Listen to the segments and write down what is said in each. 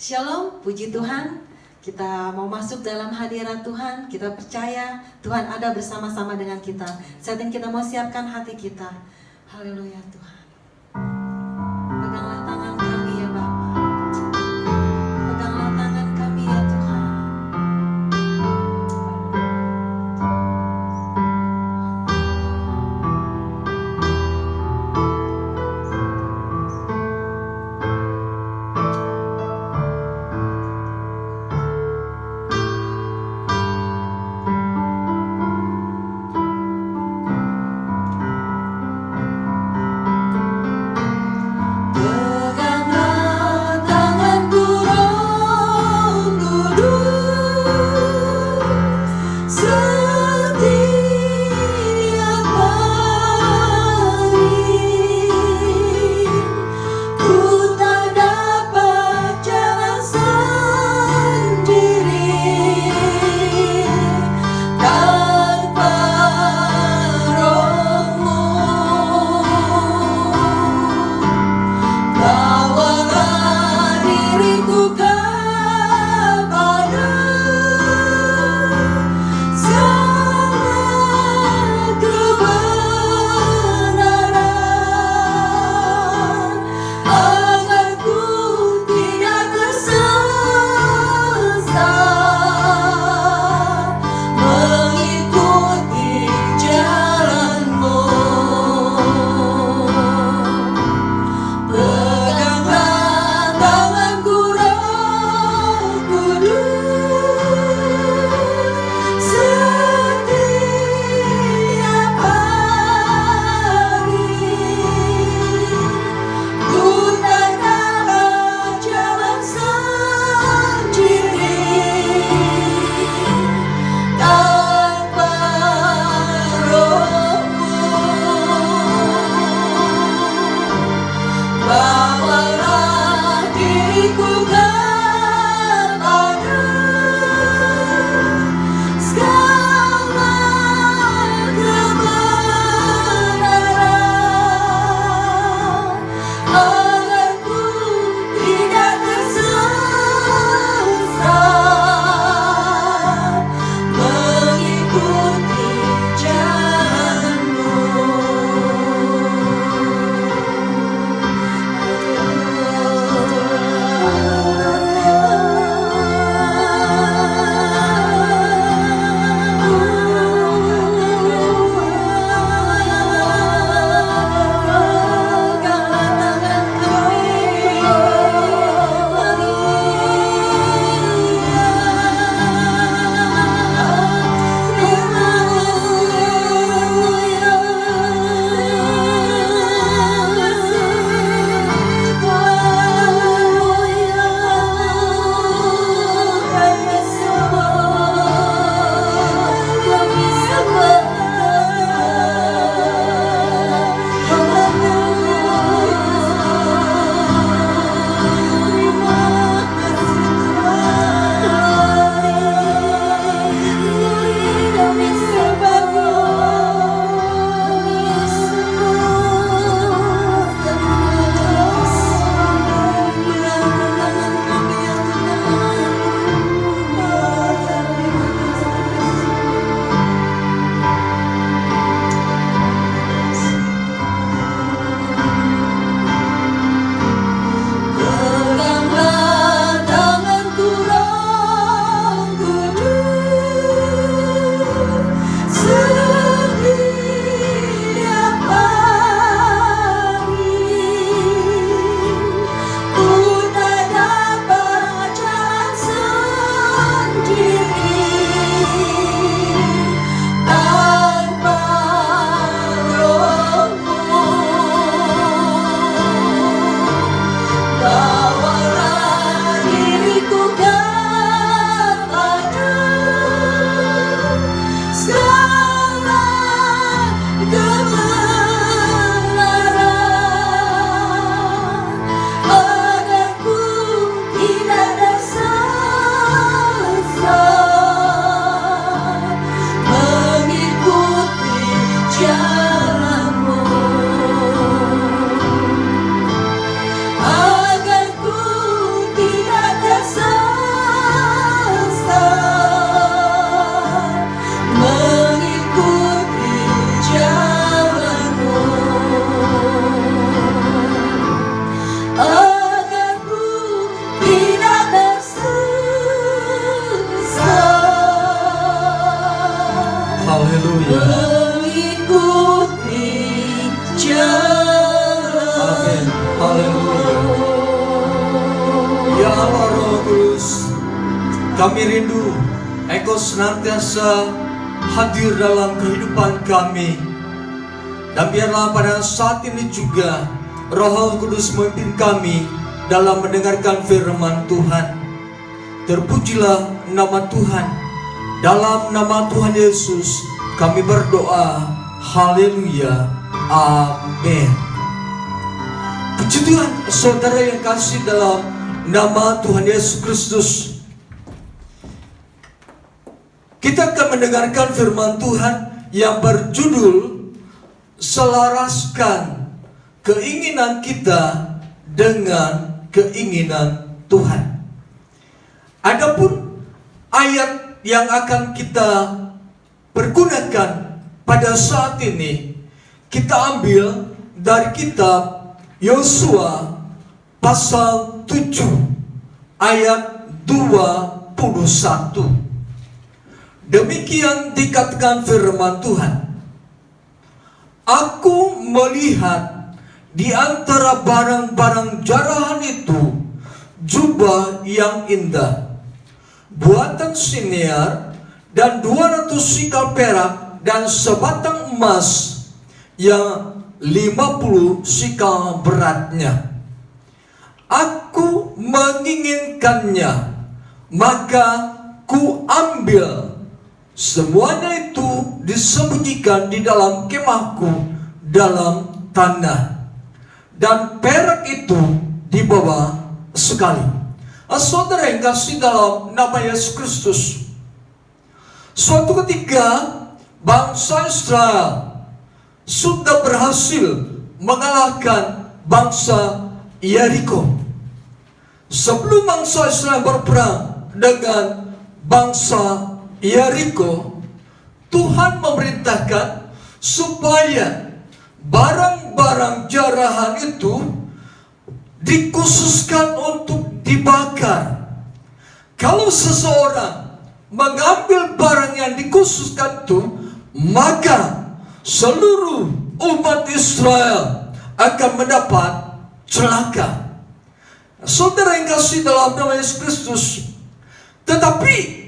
Shalom, puji Tuhan. Kita mau masuk dalam hadirat Tuhan. Kita percaya Tuhan ada bersama-sama dengan kita. Saat ini kita mau siapkan hati kita. Haleluya Tuhan. Peganglah tangan kami ya Bapa. Peganglah tangan kami ya Tuhan. Kami rindu Engkau senantiasa hadir dalam kehidupan kami. Dan biarlah pada saat ini juga Roh Kudus memimpin kami dalam mendengarkan firman Tuhan. Terpujilah nama Tuhan. Dalam nama Tuhan Yesus kami berdoa. Haleluya. Amin. Puji Tuhan, saudara yang kasih dalam nama Tuhan Yesus Kristus. Kita akan mendengarkan firman Tuhan yang berjudul selaraskan keinginan kita dengan keinginan Tuhan. Adapun ayat yang akan kita pergunakan pada saat ini, kita ambil dari kitab Yosua pasal 7 ayat 21. Demikian dikatakan firman Tuhan. Aku melihat di antara barang-barang jarahan itu jubah yang indah, buatan Sinear, dan 200 sikal perak, dan sebatang emas yang 50 sikal beratnya. Aku menginginkannya, maka ku ambil. Semuanya itu disembunyikan di dalam kemahku dalam tanah, dan perak itu dibawa sekali. Saudara yang kasih dalam nama Yesus Kristus, suatu ketika bangsa Israel sudah berhasil mengalahkan bangsa Yeriko. Sebelum bangsa Israel berperang dengan bangsa Yeriko, Tuhan memerintahkan supaya barang-barang jarahan itu dikhususkan untuk dibakar. Kalau seseorang mengambil barang yang dikhususkan itu, maka seluruh umat Israel akan mendapat celaka. Saudara yang kasih dalam nama Yesus Kristus, tetapi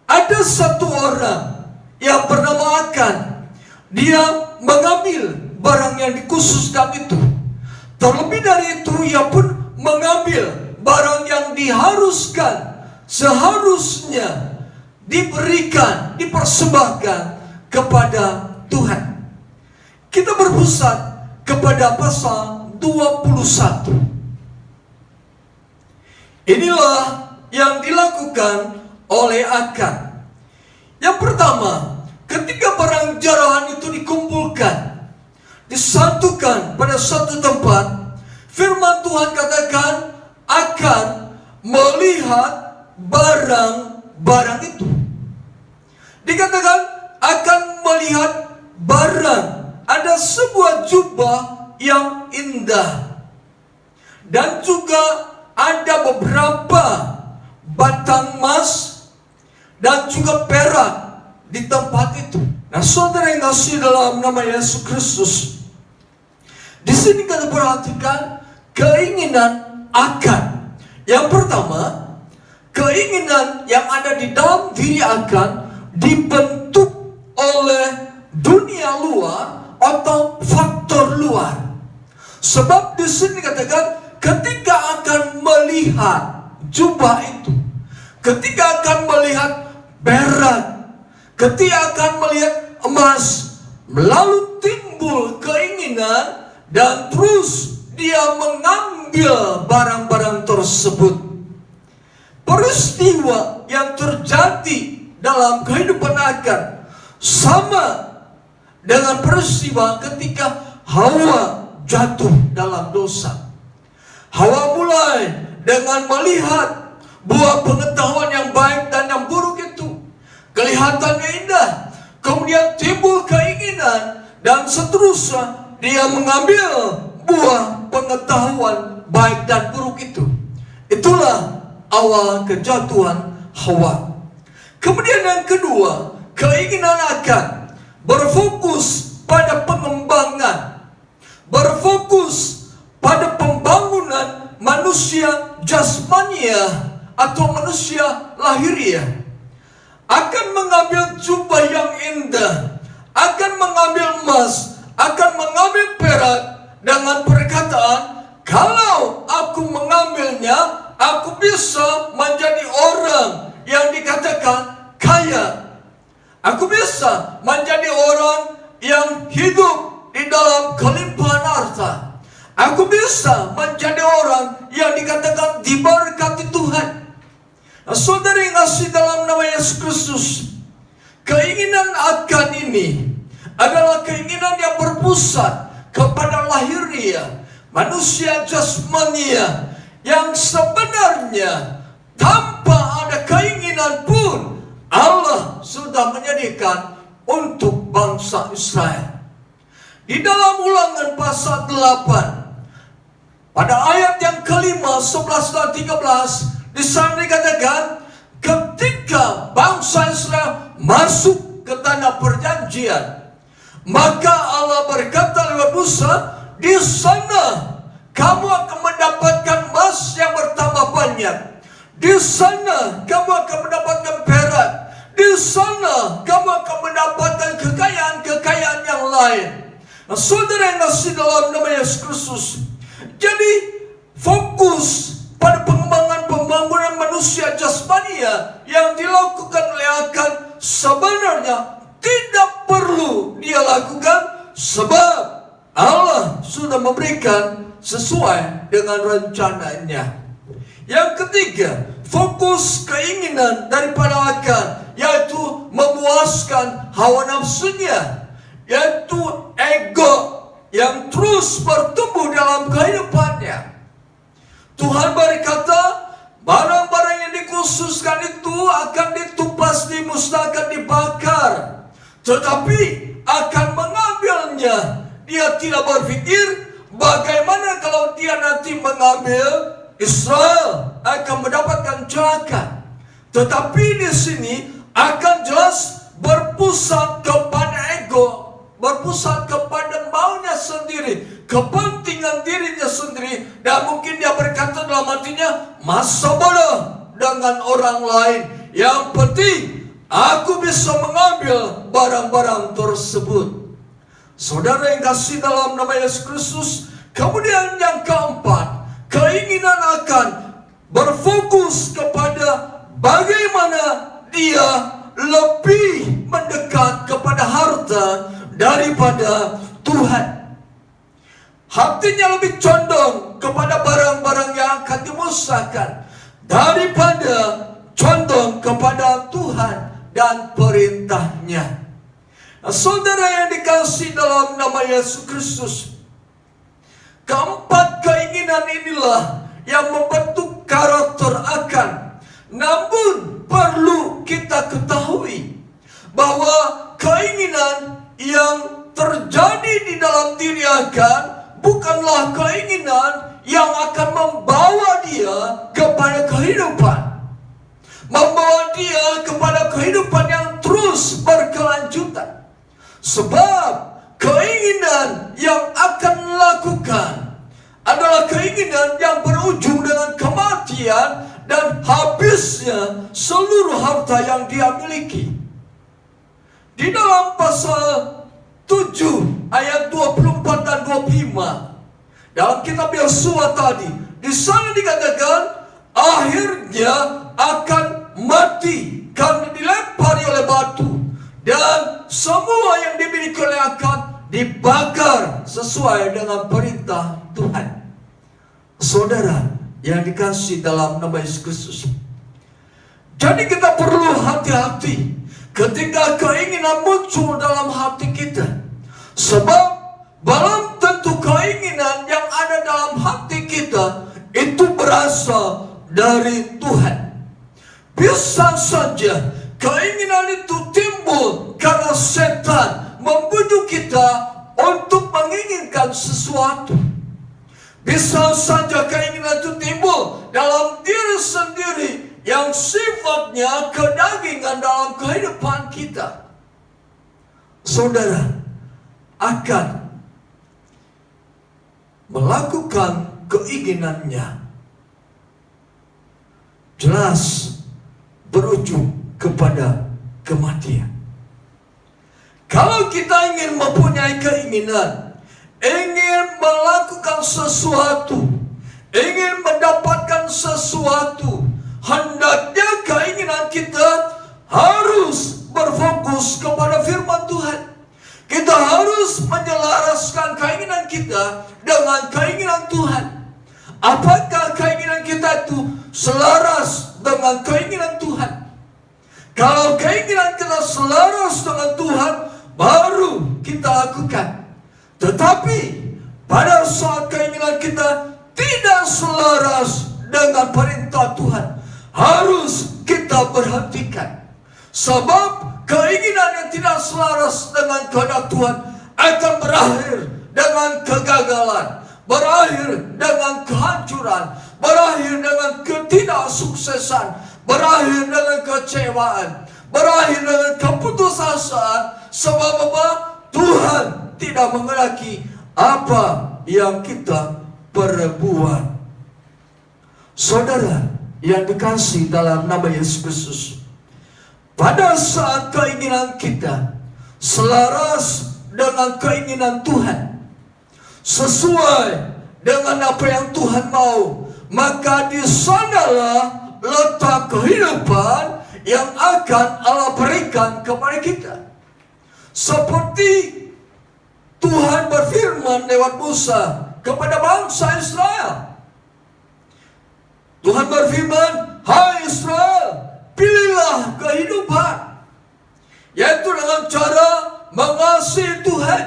ada satu orang yang bernama Akan. Dia mengambil barang yang dikhususkan itu. Terlebih dari itu, ia pun mengambil barang yang diharuskan, seharusnya diberikan, dipersembahkan kepada Tuhan. Kita berpusat kepada pasal 21. Inilah yang dilakukan oleh Akan. Yang pertama, ketika barang jarahan itu dikumpulkan, disatukan pada satu tempat, firman Tuhan katakan akan melihat barang-barang itu. Dikatakan akan melihat barang, ada sebuah jubah yang indah, dan juga ada beberapa batang emas dan juga perak di tempat itu. Nah, saudara yang kasih dalam nama Yesus Kristus, di sini kita perhatikan keinginan Akan. Yang pertama, keinginan yang ada di dalam diri Akan dibentuk oleh dunia luar atau faktor luar. Sebab di sini katakan ketika akan melihat jubah itu, ketika akan melihat perak, ketika akan melihat emas, lalu timbul keinginan dan terus dia mengambil barang-barang tersebut. Peristiwa yang terjadi dalam kehidupan Akan sama dengan peristiwa ketika Hawa jatuh dalam dosa. Hawa mulai dengan melihat buah pengetahuan yang baik dan yang buruk itu, kelihatannya indah, kemudian timbul keinginan, dan seterusnya dia mengambil buah pengetahuan baik dan buruk itu. Itulah awal kejatuhan Hawa. Kemudian yang kedua, keinginan Akan berfokus pada pengembangan, berfokus pada pembangunan manusia jasmania atau manusia lahiriah akan mengambil jubah yang indah, akan mengambil emas, akan mengambil perak dengan perkataan, kalau aku mengambilnya, aku bisa menjadi orang yang dikatakan kaya. Aku bisa menjadi orang yang hidup di dalam kelimpahan harta. Aku bisa menjadi orang yang dikatakan diberkati Tuhan. Nah, saudara yang kasih dalam nama Yesus Kristus, keinginan akan ini adalah keinginan yang berpusat kepada lahiriah, manusia jasmania yang sebenarnya tanpa ada keinginan pun Allah sudah menyediakan untuk bangsa Israel. Di dalam Ulangan pasal 8 pada ayat yang kelima, 11 dan 13, di sana dikatakan ketika bangsa Israel masuk ke tanah perjanjian, maka Allah berkata lewat Musa, di sana kamu akan mendapatkan emas yang bertambah banyak, di sana kamu akan mendapatkan perak, di sana kamu akan mendapatkan kekayaan-kekayaan yang lain. Nah, saudara yang kasih dalam nama Yesus Kristus, jadi fokus pada pengembangan pembangunan manusia jasmania yang dilakukan oleh Akan sebenarnya tidak perlu dia lakukan, sebab Allah sudah memberikan sesuai dengan rencananya. Yang ketiga, fokus keinginan daripada Akan, yaitu memuaskan hawa nafsunya, yaitu ego yang terus bertumbuh dalam kehidupannya. Tuhan berkata, barang-barang yang dikhususkan itu akan ditumpas, dimusnahkan, dibakar. Tetapi akan mengambilnya, dia tidak berpikir bagaimana kalau dia nanti mengambil, Israel akan mendapatkan celaka. Tetapi di sini akan jelas berpusat kepada ego, berpusat kepada maunya sendiri, kepentingan dirinya sendiri, dan mungkin dia berkata dalam hatinya, masa bodoh dengan orang lain, yang penting aku bisa mengambil barang-barang tersebut. Saudara yang kasih dalam nama Yesus Kristus, kemudian yang keempat, keinginan akan berfokus kepada bagaimana dia lebih mendekat kepada harta daripada Tuhan. Hatinya lebih condong kepada barang-barang yang akan dimusnahkan daripada condong kepada Tuhan dan perintahnya. Nah, saudara yang dikasih dalam nama Yesus Kristus, keempat keinginan inilah yang membentuk karakter Akan. Namun perlu kita ketahui bahwa keinginan yang terjadi di dalam diri Akan bukanlah keinginan yang akan membawa dia kepada kehidupan, membawa dia kepada kehidupan yang terus berkelanjutan. Sebab keinginan yang akan lakukan adalah keinginan yang berujung dengan kematian dan habisnya seluruh harta yang dia miliki. Di dalam pasal 7 ayat 24 dan 25 dalam kitab Yosua tadi, di sana dikatakan akhirnya akan mati karena dilempari oleh batu, dan semua yang dimiliki oleh Akan dibakar sesuai dengan perintah Tuhan. Saudara yang dikasih dalam nama Yesus Kristus, jadi kita perlu hati-hati ketika keinginan muncul dalam hati kita, sebab belum tentu keinginan yang ada dalam hati kita itu berasal dari Tuhan. Bisa saja keinginan itu timbul karena setan membujuk kita untuk menginginkan sesuatu. Bisa saja keinginan itu timbul dalam diri sendiri yang sifatnya kedagingan dalam kehidupan kita. Saudara akan melakukan keinginannya jelas berujung kepada kematian. Kalau kita ingin mempunyai keinginan, ingin melakukan sesuatu, ingin mendapatkan sesuatu, hendaknya keinginan kita harus berfokus kepada firman Tuhan. Kita harus menyelaraskan keinginan kita dengan keinginan Tuhan. Apakah keinginan kita itu selaras dengan keinginan Tuhan? Kalau keinginan kita selaras dengan Tuhan, baru kita lakukan. Tetapi pada saat keinginan kita tidak selaras dengan perintah Tuhan, harus kita berhentikan. Sebab keinginan yang tidak selaras dengan kehendak Tuhan akan berakhir dengan kegagalan, berakhir dengan kehancuran, berakhir dengan ketidaksuksesan, berakhir dengan kecewaan, berakhir dengan keputusasaan. Sebab apa? Tuhan tidak menghendaki apa yang kita perbuat. Saudara yang dikasihi dalam nama Yesus Kristus, pada saat keinginan kita selaras dengan keinginan Tuhan, sesuai dengan apa yang Tuhan mau, maka di sanalah letak kehidupan yang akan Allah berikan kepada kita. Seperti Tuhan berfirman lewat Musa kepada bangsa Israel. Tuhan berfirman, "Hai Israel, pilihlah kehidupan, yaitu dengan cara mengasihi Tuhan,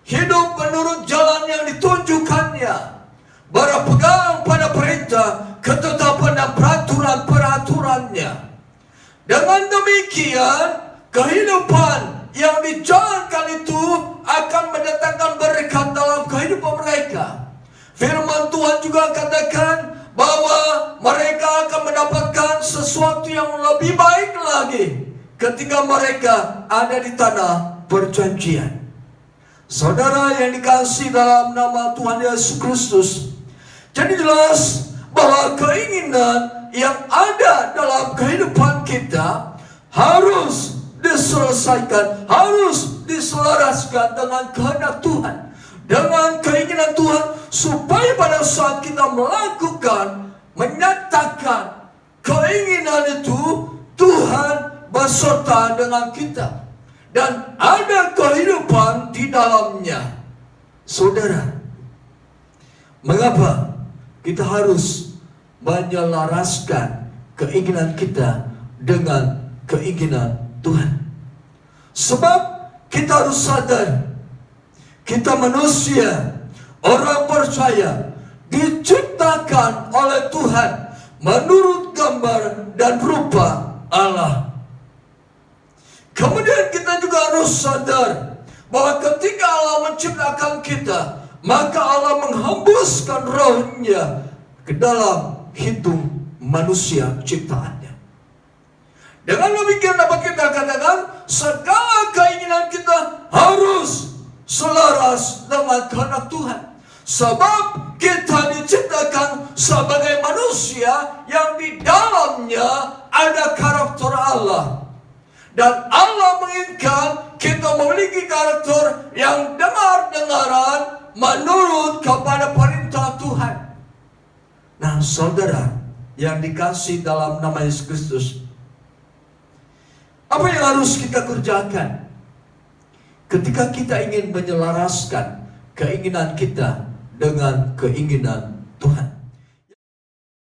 hidup menurut jalan yang ditunjukkannya, berpegang pada perintah, ketetapan dan peraturan-peraturannya. Dengan demikian, kehidupan yang dijalankan itu akan mendatangkan berkat dalam kehidupan mereka." Firman Tuhan juga katakan bahwa mereka akan mendapatkan sesuatu yang lebih baik lagi ketika mereka ada di tanah perjanjian. Saudara yang dikasihi dalam nama Tuhan Yesus Kristus, jadi jelas bahwa keinginan yang ada dalam kehidupan kita harus diselesaikan, harus diselaraskan dengan kehendak Tuhan, dengan keinginan Tuhan, supaya pada saat kita melakukan, menyatakan keinginan itu, Tuhan beserta dengan kita dan ada kehidupan di dalamnya. Saudara, mengapa kita harus menyelaraskan keinginan kita dengan keinginan Tuhan? Sebab kita harus sadar, kita manusia, orang percaya, diciptakan oleh Tuhan menurut gambar dan rupa Allah. Kemudian kita juga harus sadar bahwa ketika Allah menciptakan kita, maka Allah menghembuskan rohnya ke dalam hidung manusia ciptaannya. Dengan demikian dapat kita katakan segala keinginan kita harus selaras dengan kehendak Tuhan. Sebab kita diciptakan sebagai manusia yang di dalamnya ada karakter Allah. Dan Allah menginginkan kita memiliki karakter yang dengar-dengaran menurut kepada perintah Tuhan. Nah, saudara yang dikasihi dalam nama Yesus Kristus, apa yang harus kita kerjakan ketika kita ingin menyelaraskan keinginan kita dengan keinginan